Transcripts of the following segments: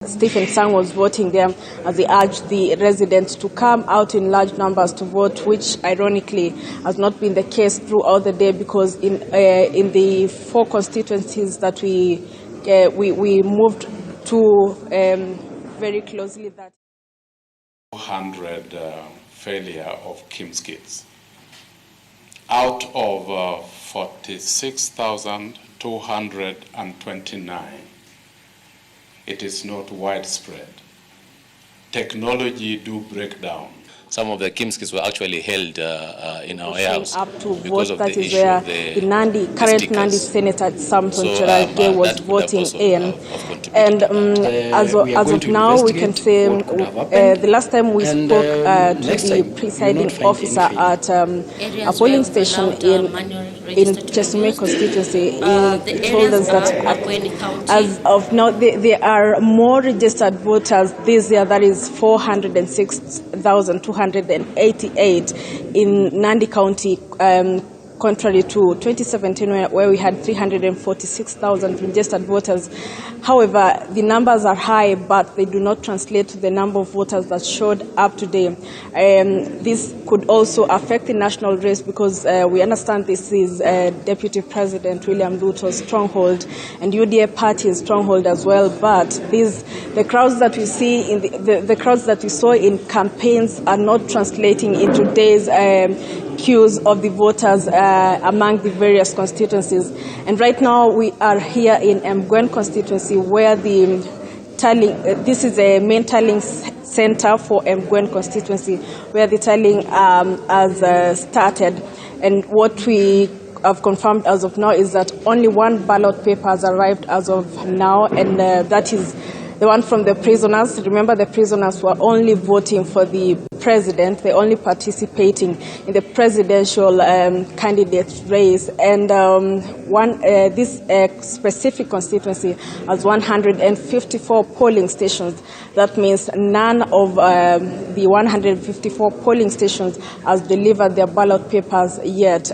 Stephen Sang was voting there, as he urged the residents to come out in large numbers to vote, which ironically has not been the case throughout the day, because in the 4 constituencies that we moved to very closely, that 400 failure of KIMS kits out of 46,229. It is not widespread. Technology do break down. Some of the KIMS kits were actually held in our house up to because vote. of That the is issue where of the current Nandi Senator Samson Cherargei was voting in. And as of now, we can say the last time we spoke to the presiding officer at a polling station in Chesume constituency, he told us that as of now, there are more registered voters this year, that is 406,288 in Nandi County, contrary to 2017, where we had 346,000 registered voters. However, the numbers are high, but they do not translate to the number of voters that showed up today. This could also affect the national race, because we understand this is Deputy President William Ruto's stronghold and UDA party's stronghold as well. But the crowds that we see in the crowds that we saw in campaigns are not translating into today's queues of the voters among the various constituencies. And right now we are here in Mgwen constituency, where the tallying, this is a main tallying center for Mgwen constituency, where the tallying has started. And what we have confirmed as of now is that only 1 ballot paper has arrived as of now, and that is the one from the prisoners. Remember, the prisoners were only voting for the president. They're only participating in the presidential candidate race. And this specific constituency has 154 polling stations. That means none of the 154 polling stations has delivered their ballot papers yet.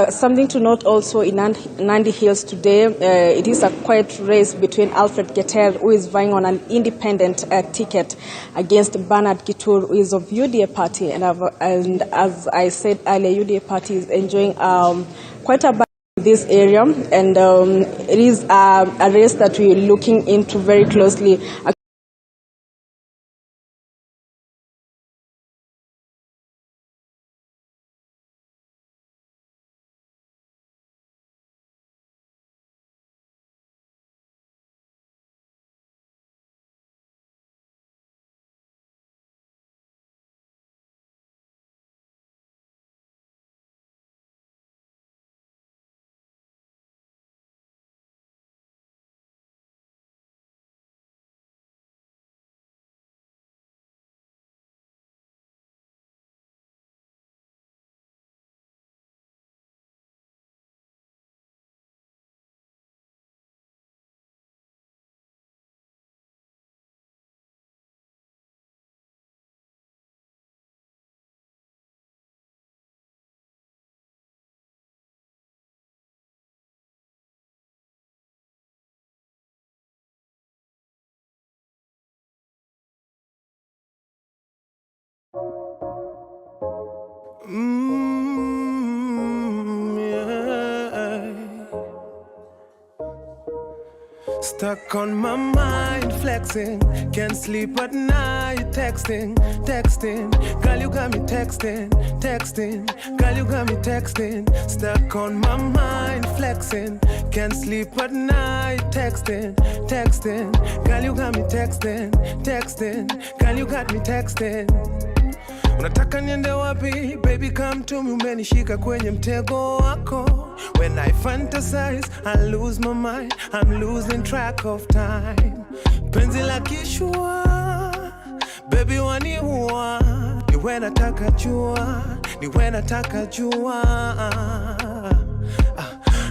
Something to note also in Nandi Hills today, it is a quiet race between Alfred Keter, who is vying on an independent ticket, against Bernard Kitur, who is of UDA party. And as I said earlier, UDA party is enjoying quite a battle in this area, and it is a race that we're looking into very closely. Yeah. Stuck on my mind, flexing. Can't sleep at night, texting. Girl, you got me texting. Girl, you got me texting. Stuck on my mind, flexing. Can't sleep at night, texting. Girl, you got me texting. Girl, you got me texting. Unataka niende wapi? Baby, come to me, umenishika kwenye mtego wako. When I fantasize, I lose my mind. I'm losing track of time. Penzi la kishua, baby waniua. Niwe nataka jua.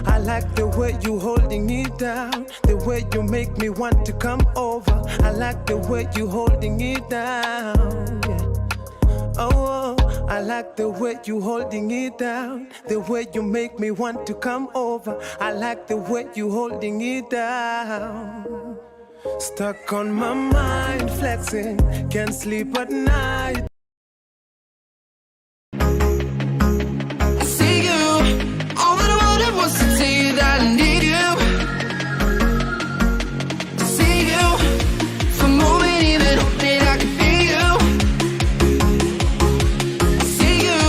I like the way you holding it down, the way you make me want to come over. I like the way you holding it down, yeah. Oh, I like the way you holding it down, the way you make me want to come over. I like the way you holding it down. Stuck on my mind, flexing, can't sleep at night. I see you, all that I wanted was to tell you that I need you. To see you, for a moment even hope that I can feel you. I see you,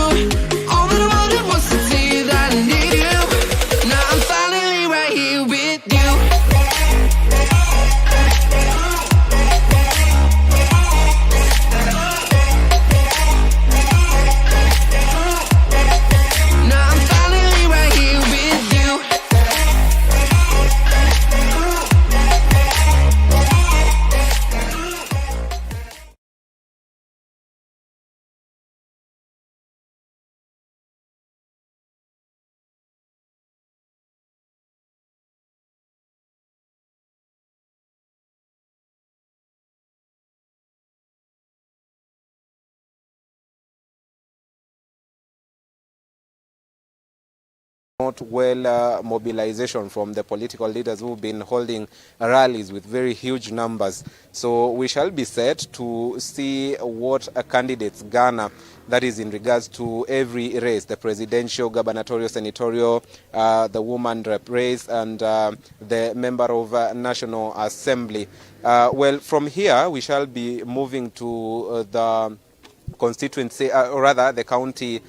all that I wanted was to tell you that I need you. Now I'm finally right here with you. Not well mobilization from the political leaders who've been holding rallies with very huge numbers. So we shall be set to see what candidates garner, that is in regards to every race, the presidential, gubernatorial, senatorial, the woman rep race, and the member of National Assembly. Well, from here we shall be moving to the constituency, or rather the county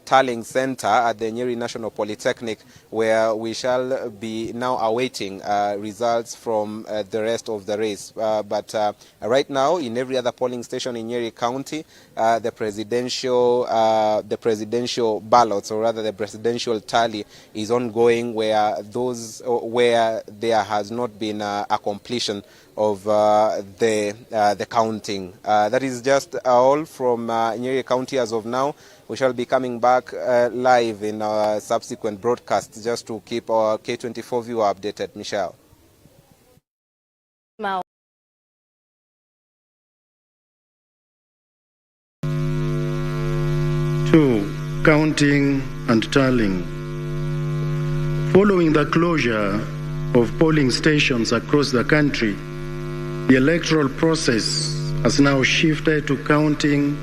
tallying center at the Nyeri National Polytechnic, where we shall be now awaiting results from the rest of the race. But right now, in every other polling station in Nyeri County, the presidential ballots, or rather the presidential tally, is ongoing, where there has not been a completion of the counting. That is just all from Nyeri County as of now. We shall be coming back live in our subsequent broadcasts just to keep our K24 viewer updated. Michelle. Now. Two, counting and tallying. Following the closure of polling stations across the country, the electoral process has now shifted to counting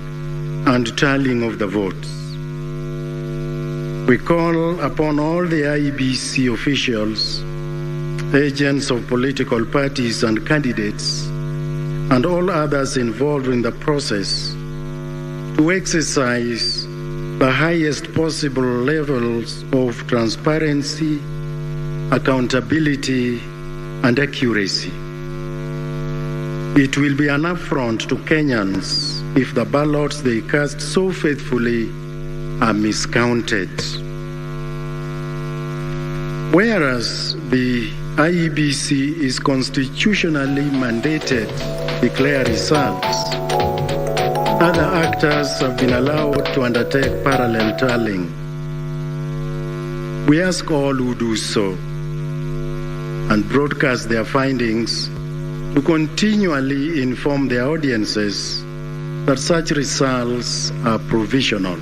and tallying of the votes. We call upon all the IEBC officials, agents of political parties and candidates, and all others involved in the process to exercise the highest possible levels of transparency, accountability, and accuracy. It will be an affront to Kenyans if the ballots they cast so faithfully are miscounted. Whereas the IEBC is constitutionally mandated to declare results, other actors have been allowed to undertake parallel tallying. We ask all who do so and broadcast their findings to continually inform their audiences that such results are provisional.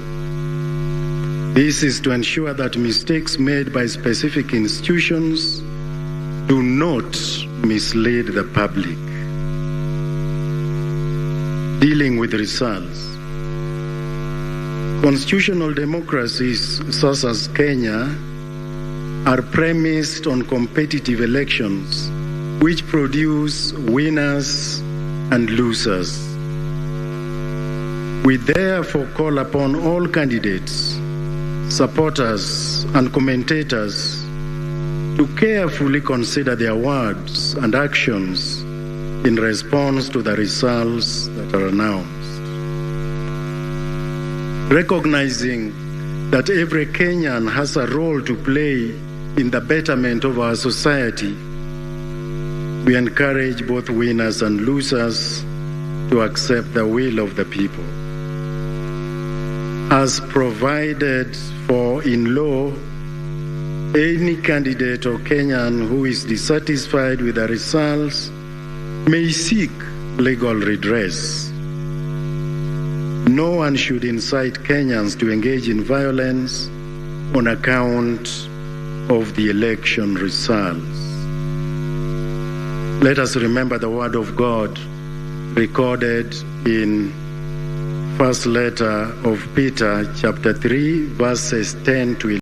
This is to ensure that mistakes made by specific institutions do not mislead the public. Dealing with results. Constitutional democracies such as Kenya are premised on competitive elections which produce winners and losers. We therefore call upon all candidates, supporters, and commentators to carefully consider their words and actions in response to the results that are announced. Recognizing that every Kenyan has a role to play in the betterment of our society, we encourage both winners and losers to accept the will of the people. As provided for in law, any candidate or Kenyan who is dissatisfied with the results may seek legal redress. No one should incite Kenyans to engage in violence on account of the election results. let us remember the word of God recorded in first letter of Peter, chapter 3, verses 10 to 11.